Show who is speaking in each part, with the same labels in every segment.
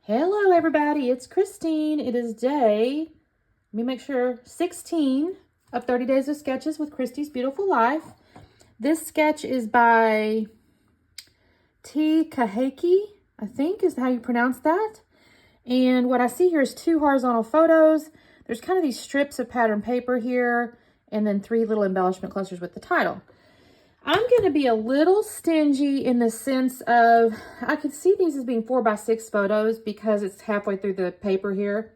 Speaker 1: Hello everybody, it's Christine. It is day, let me make sure, 16 of 30 Days of Sketches with Christy's Beautiful Life. This sketch is by T. Kaheki, I think is how you pronounce that. And what I see here is 2 horizontal photos. There's kind of these strips of pattern paper here, and then 3 little embellishment clusters with the title. I'm going to be a little stingy in the sense of, I could see these as being 4x6 photos because it's halfway through the paper here.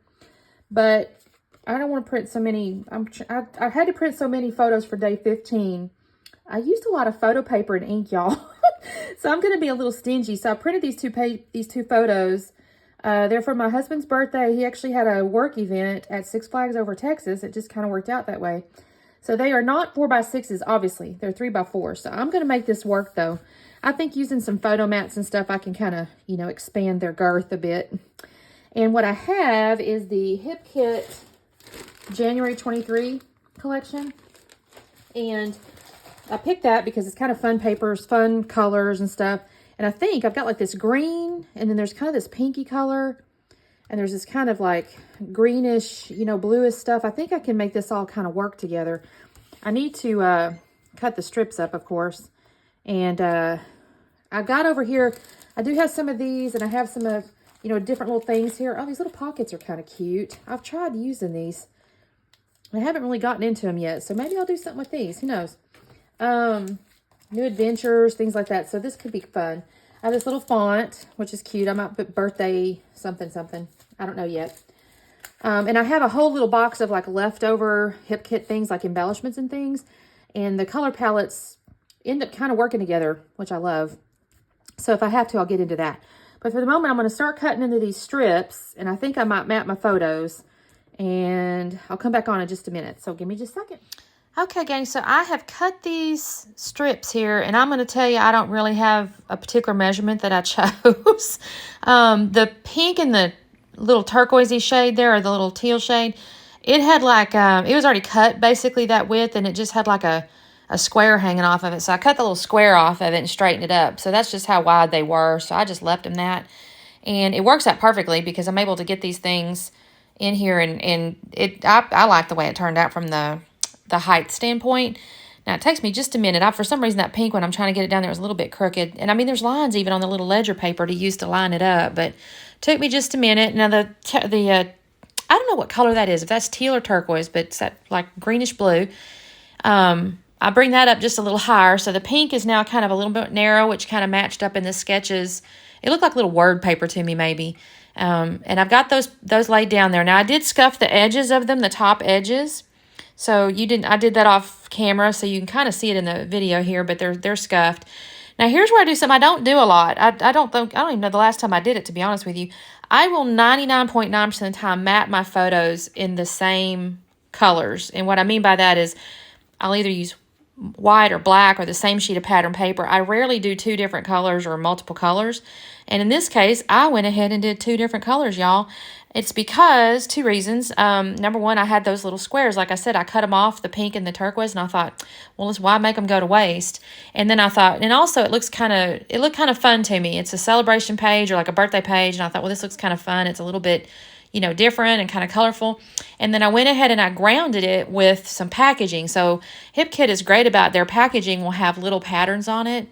Speaker 1: But I don't want to print so many. I had to print so many photos for day 15. I used a lot of photo paper and ink, y'all. So I'm going to be a little stingy. So I printed these two photos. They're for my husband's birthday. He actually had a work event at Six Flags over Texas. It just kind of worked out that way. So they are not 4x6s, obviously. They're 3x4. So I'm going to make this work, though. I think using some photo mats and stuff, I can kind of, expand their girth a bit. And what I have is the Hip Kit January 23 collection. And I picked that because it's kind of fun papers, fun colors and stuff. And I think I've got like this green, and then there's kind of this pinky color. And there's this kind of like greenish, bluish stuff. I think I can make this all kind of work together. I need to cut the strips up, of course. And I've got over here, I do have some of these, and I have some of, different little things here. Oh, these little pockets are kind of cute. I've tried using these. I haven't really gotten into them yet, so maybe I'll do something with these. Who knows? New adventures, things like that. So this could be fun. I have this little font, which is cute. I might put birthday something. I don't know yet. And I have a whole little box of like leftover Hip Kit things, like embellishments and things. And the color palettes end up kind of working together, which I love. So if I have to, I'll get into that. But for the moment, I'm going to start cutting into these strips. And I think I might map my photos. And I'll come back on in just a minute. So give me just a second. Okay, gang, so I have cut these strips here, and I'm going to tell you I don't really have a particular measurement that I chose. The pink and the little turquoisey shade there, or the little teal shade, it had like, it was already cut basically that width, and it just had like a square hanging off of it. So I cut the little square off of it and straightened it up. So that's just how wide they were. So I just left them that. And it works out perfectly because I'm able to get these things in here, and I like the way it turned out from the height standpoint. Now, it takes me just a minute. For some reason, that pink one, I'm trying to get it down there, was a little bit crooked. And I mean, there's lines even on the little ledger paper to use to line it up, but it took me just a minute. Now, I don't know what color that is, if that's teal or turquoise, but it's that like greenish blue. I bring that up just a little higher. So the pink is now kind of a little bit narrow, which kind of matched up in the sketches. It looked like little word paper to me, maybe. And I've got those laid down there. Now, I did scuff the edges of them, the top edges. So I did that off camera, so you can kind of see it in the video here, but they're scuffed. Now, here's where I do something I don't do a lot. I don't even know the last time I did it, to be honest with you. I will 99.9% of the time map my photos in the same colors. And what I mean by that is I'll either use white or black or the same sheet of pattern paper. I rarely do 2 different colors or multiple colors. And in this case, I went ahead and did 2 different colors, y'all. It's because 2 reasons. Number one, I had those little squares. Like I said, I cut them off, the pink and the turquoise, and I thought, well, why make them go to waste? And then I thought, and also it looked kind of fun to me. It's a celebration page or like a birthday page, and I thought, well, this looks kind of fun. It's a little bit, different and kind of colorful. And then I went ahead and I grounded it with some packaging. So Hip Kit is great about their packaging will have little patterns on it.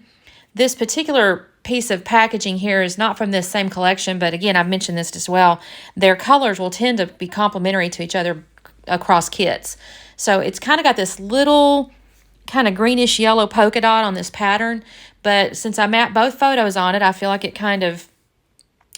Speaker 1: This particular piece of packaging here is not from this same collection, but again, I've mentioned this as well. Their colors will tend to be complementary to each other across kits. So it's kind of got this little kind of greenish yellow polka dot on this pattern, but since I mapped both photos on it, I feel like it kind of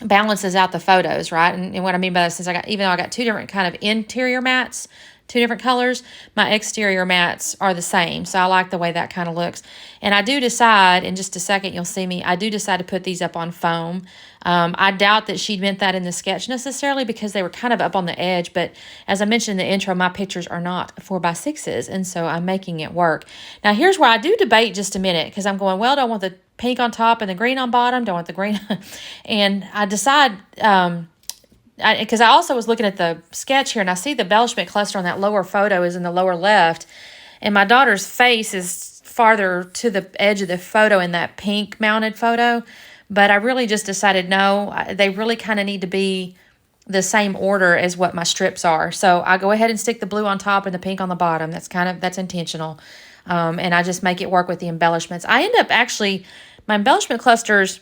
Speaker 1: balances out the photos, right? And what I mean by that, since even though I got 2 different kind of interior mats, 2 different colors, my exterior mats are the same. So I like the way that kind of looks. And I do decide, in just a second you'll see me, I do decide to put these up on foam. I doubt that she meant that in the sketch necessarily because they were kind of up on the edge. But as I mentioned in the intro, my pictures are not 4x6s. And so I'm making it work. Now here's where I do debate just a minute because I'm going, well, do I want the pink on top and the green on bottom? Do I want the green? And I decide... because I also was looking at the sketch here, and I see the embellishment cluster on that lower photo is in the lower left, and my daughter's face is farther to the edge of the photo in that pink mounted photo.
Speaker 2: But I really just decided, no, they really kind of need to be the same order as what my strips are. So I go ahead and stick the blue on top and the pink on the bottom. That's intentional. And I just make it work with the embellishments. I end up actually, my embellishment clusters,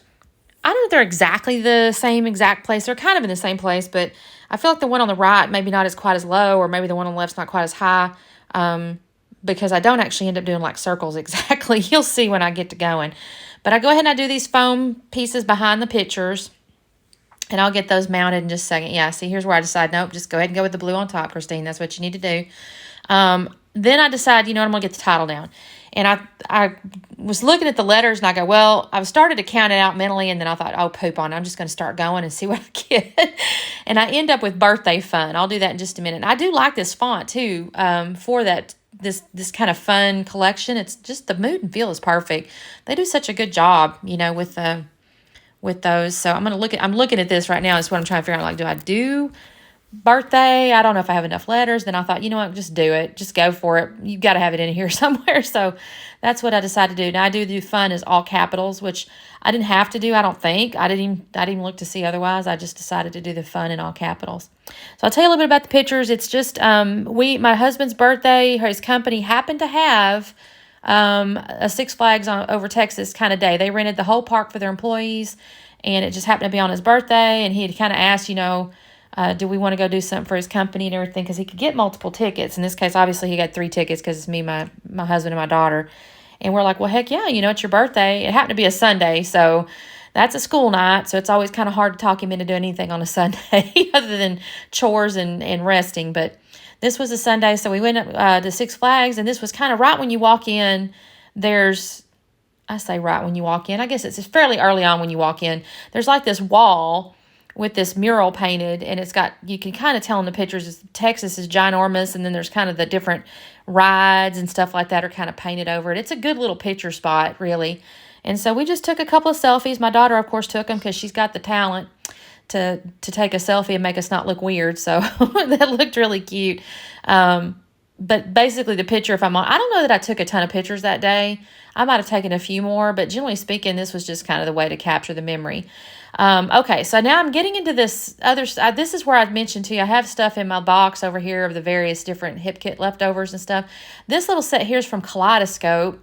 Speaker 2: I don't know if they're exactly the same exact place. They're kind of in the same place, but I feel like the one on the right, maybe not as quite as low, or maybe the one on the left's not quite as high, because I don't actually end up doing like circles exactly. You'll see when I get to going. But I go ahead and I do these foam pieces behind the pictures, and I'll get those mounted in just a second. Yeah, see, here's where I decide, nope, just go ahead and go with the blue on top, Christine. That's what you need to do. Then I decide, you know what, I'm going to get the title down. And I was looking at the letters, and I go, well, I started to count it out mentally, and then I thought, oh, poop on it. I'm just going to start going and see what I get. And I end up with birthday fun. I'll do that in just a minute. And I do like this font, too, for that. This kind of fun collection. It's just the mood and feel is perfect. They do such a good job, you know, with those. So I'm looking at this right now. That's what I'm trying to figure out. Like, do I do birthday? I don't know if I have enough letters. Then I thought, you know what, just do it. Just go for it. You've got to have it in here somewhere. So that's what I decided to do. Now I do fun as all capitals, which I didn't have to do. I don't think. I didn't even look to see otherwise. I just decided to do the fun in all capitals. So I'll tell you a little bit about the pictures. It's just my husband's birthday, his company happened to have a Six Flags over Texas kind of day. They rented the whole park for their employees, and it just happened to be on his birthday, and he had kind of asked, you know, do we want to go do something for his company and everything, because he could get multiple tickets. In this case, obviously, he got 3 tickets because it's me, my husband, and my daughter. And we're like, well, heck yeah, you know, it's your birthday. It happened to be a Sunday, so that's a school night, so it's always kind of hard to talk him into doing anything on a Sunday other than chores and resting. But this was a Sunday, so we went up to Six Flags, and this was kind of right when you walk in. I say right when you walk in. I guess it's fairly early on when you walk in. There's like this wall with this mural painted, and you can kind of tell in the pictures, Texas is ginormous, and then there's kind of the different rides and stuff like that are kind of painted over it. It's a good little picture spot, really. And so we just took a couple of selfies. My daughter, of course, took them because she's got the talent to take a selfie and make us not look weird. So that looked really cute. But basically the picture, I don't know that I took a ton of pictures that day. I might have taken a few more, but generally speaking, this was just kind of the way to capture the memory. Okay, so now I'm getting into this other, this is where I've mentioned to you, I have stuff in my box over here of the various different hip kit leftovers and stuff. This little set here is from Kaleidoscope.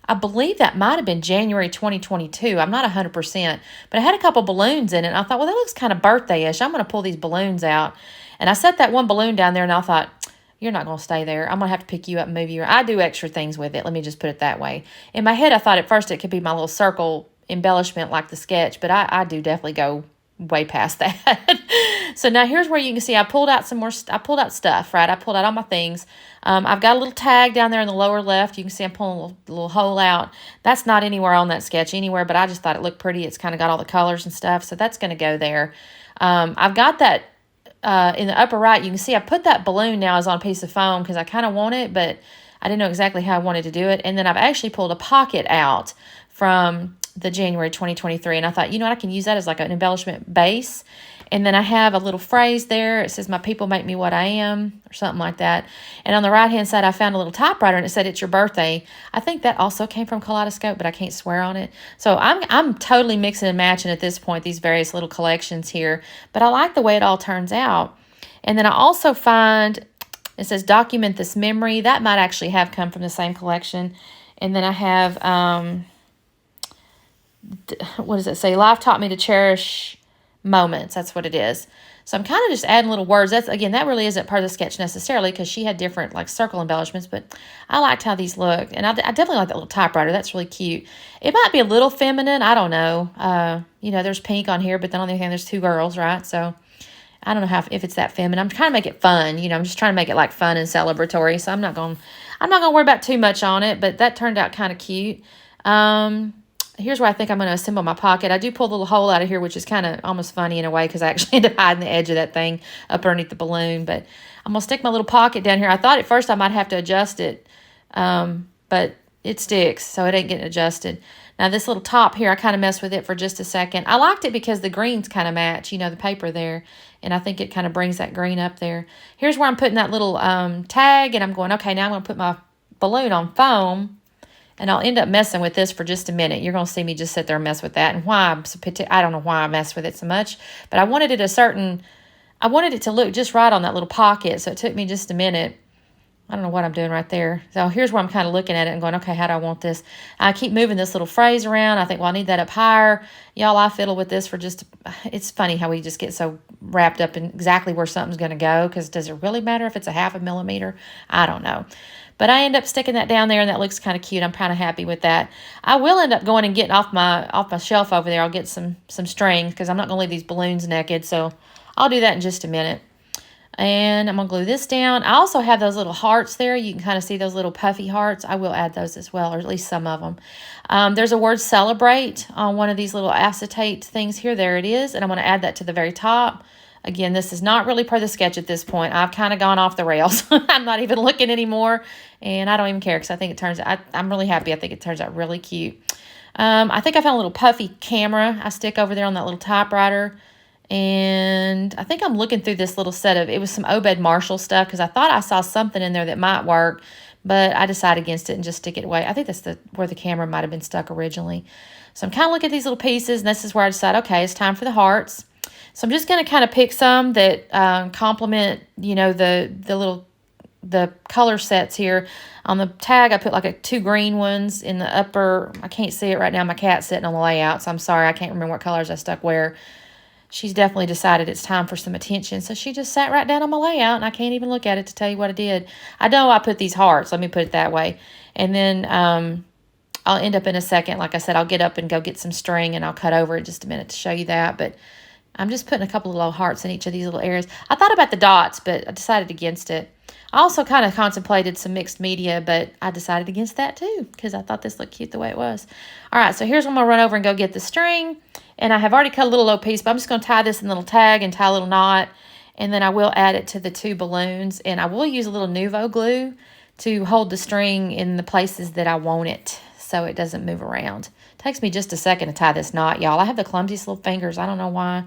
Speaker 2: I believe that might have been January 2022. I'm not 100%, but it had a couple balloons in it. And I thought, well, that looks kind of birthday-ish. I'm going to pull these balloons out. And I set that one balloon down there, and I thought, you're not going to stay there. I'm going to have to pick you up and move you. I do extra things with it. Let me just put it that way. In my head, I thought at first it could be my little circle embellishment like the sketch, but I do definitely go way past that. So now here's where you can see I pulled out I pulled out stuff, right? I pulled out all my things. I've got a little tag down there in the lower left. You can see I'm pulling a little hole out. That's not anywhere on that sketch anywhere, but I just thought it looked pretty. It's kind of got all the colors and stuff, so that's going to go there. I've got that in the upper right. You can see I put that balloon now as on a piece of foam because I kind of want it, but I didn't know exactly how I wanted to do it. And then I've actually pulled a pocket out from the January 2023, and I thought, you know what, I can use that as like an embellishment base. And then I have a little phrase there. It says, my people make me what I am, or something like that. And on the right-hand side, I found a little typewriter, and it said, it's your birthday. I think that also came from Kaleidoscope, but I can't swear on it. So I'm totally mixing and matching at this point, these various little collections here. But I like the way it all turns out. And then I also find, it says, document this memory. That might actually have come from the same collection. And then I have, what does it say? Life taught me to cherish moments. That's what it is. So I'm kind of just adding little words. That really isn't part of the sketch necessarily because she had different like circle embellishments, but I liked how these look. And I definitely like that little typewriter. That's really cute. It might be a little feminine. I don't know. You know, there's pink on here, but then on the other hand, there's 2 girls, right? So I don't know if it's that feminine. I'm trying to make it fun. You know, I'm just trying to make it like fun and celebratory. So I'm not going to worry about too much on it, but that turned out kind of cute. Here's where I think I'm going to assemble my pocket. I do pull a little hole out of here, which is kind of almost funny in a way because I actually ended up hiding the edge of that thing up underneath the balloon. But I'm going to stick my little pocket down here. I thought at first I might have to adjust it, but it sticks, so it ain't getting adjusted. Now this little top here, I kind of messed with it for just a second. I liked it because the greens kind of match, you know, the paper there. And I think it kind of brings that green up there. Here's where I'm putting that little tag, and I'm going, okay, now I'm going to put my balloon on foam. And I'll end up messing with this for just a minute. You're going to see me just sit there and mess with that. And why I don't know why I mess with it so much. But I wanted it to look just right on that little pocket. So it took me just a minute. I don't know what I'm doing right there. So here's where I'm kind of looking at it and going, okay, how do I want this? I keep moving this little phrase around. I think, well, I need that up higher. Y'all, I fiddle with this for it's funny how we just get so wrapped up in exactly where something's going to go, because does it really matter if it's a 1/2 millimeter? I don't know. But I end up sticking that down there, and that looks kind of cute. I'm kind of happy with that. I will end up going and getting off my shelf over there. I'll get some string, because I'm not going to leave these balloons naked. So I'll do that in just a minute. And I'm going to glue this down. I also have those little hearts there. You can kind of see those little puffy hearts. I will add those as well, or at least some of them. There's a word celebrate on one of these little acetate things here. There it is. And I'm going to add that to the very top. Again, this is not really part of the sketch at this point. I've kind of gone off the rails. I'm not even looking anymore. And I don't even care, because I think it turns out, I'm really happy. I think it turns out really cute. I think I found a little puffy camera I stick over there on that little typewriter. And I think I'm looking through this little set of, it was some Obed Marshall stuff, because I thought I saw something in there that might work, but I decided against it and just stick it away. I think that's where the camera might have been stuck originally. So I'm kind of looking at these little pieces, and this is where I decided, okay, it's time for the hearts. So I'm just going to kind of pick some that complement, you know, the color sets here. On the tag, I put like 2 green ones in the upper. I can't see it right now. My cat's sitting on the layout, so I'm sorry. I can't remember what colors I stuck where. She's definitely decided it's time for some attention. So she just sat right down on my layout, and I can't even look at it to tell you what I did. I know I put these hearts. Let me put it that way. And then I'll end up in a second. Like I said, I'll get up and go get some string, and I'll cut over in just a minute to show you that. But I'm just putting a couple of little hearts in each of these little areas. I thought about the dots, but I decided against it. I also kind of contemplated some mixed media, but I decided against that too, because I thought this looked cute the way it was. All right, so here's when I'm going to run over and go get the string. And I have already cut a little low piece, but I'm just going to tie this in a little tag and tie a little knot. And then I will add it to the 2 balloons. And I will use a little Nuvo glue to hold the string in the places that I want it, so it doesn't move around. It takes me just a second to tie this knot, y'all. I have the clumsiest little fingers. I don't know why.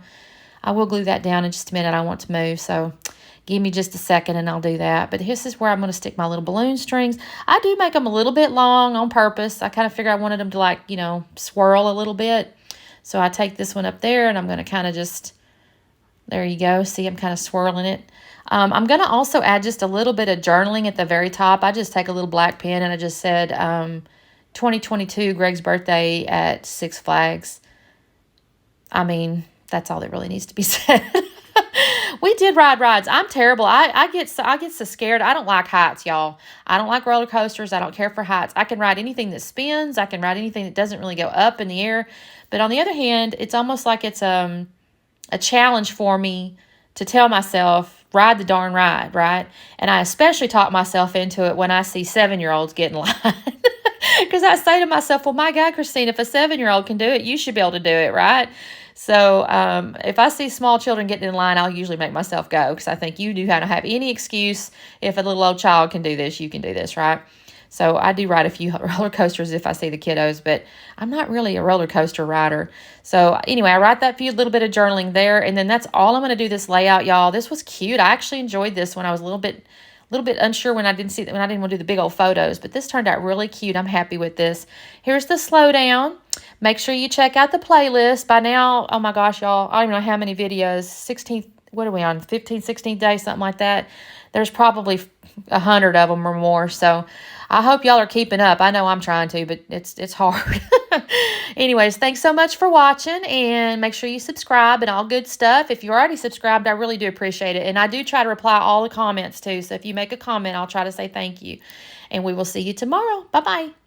Speaker 2: I will glue that down in just a minute. I want to move, so give me just a second and I'll do that. But this is where I'm going to stick my little balloon strings. I do make them a little bit long on purpose. I kind of figure I wanted them to, like, you know, swirl a little bit. So I take this one up there, and I'm going to kind of just, there you go. See, I'm kind of swirling it. I'm going to also add just a little bit of journaling at the very top. I just take a little black pen, and I just said 2022, Greg's birthday at Six Flags. I mean, that's all that really needs to be said. We did ride rides. I'm terrible. I get so scared. I don't like heights, y'all. I don't like roller coasters. I don't care for heights. I can ride anything that spins. I can ride anything that doesn't really go up in the air. But on the other hand, it's almost like it's a challenge for me to tell myself, ride the darn ride, right? And I especially talk myself into it when I see 7-year-olds get in line. Because I say to myself, well, my God, Christine, if a 7-year-old can do it, you should be able to do it, right? So if I see small children getting in line, I'll usually make myself go, because I think you do not have any excuse. If a little old child can do this, you can do this, right? So I do ride a few roller coasters if I see the kiddos, but I'm not really a roller coaster rider. So anyway, I write that few little bit of journaling there, and then that's all I'm going to do this layout, y'all. This was cute. I actually enjoyed this when I was a little bit unsure when I didn't want to do the big old photos, but this turned out really cute. I'm happy with this. Here's the slowdown. Make sure you check out the playlist. By now, oh my gosh, y'all, I don't even know how many videos, 16th, what are we on, 15th, 16th day, something like that. There's probably 100 of them or more, so I hope y'all are keeping up. I know I'm trying to, but it's hard. Anyways, thanks so much for watching, and make sure you subscribe and all good stuff. If you're already subscribed, I really do appreciate it, and I do try to reply all the comments too, so if you make a comment, I'll try to say thank you, and we will see you tomorrow. Bye-bye.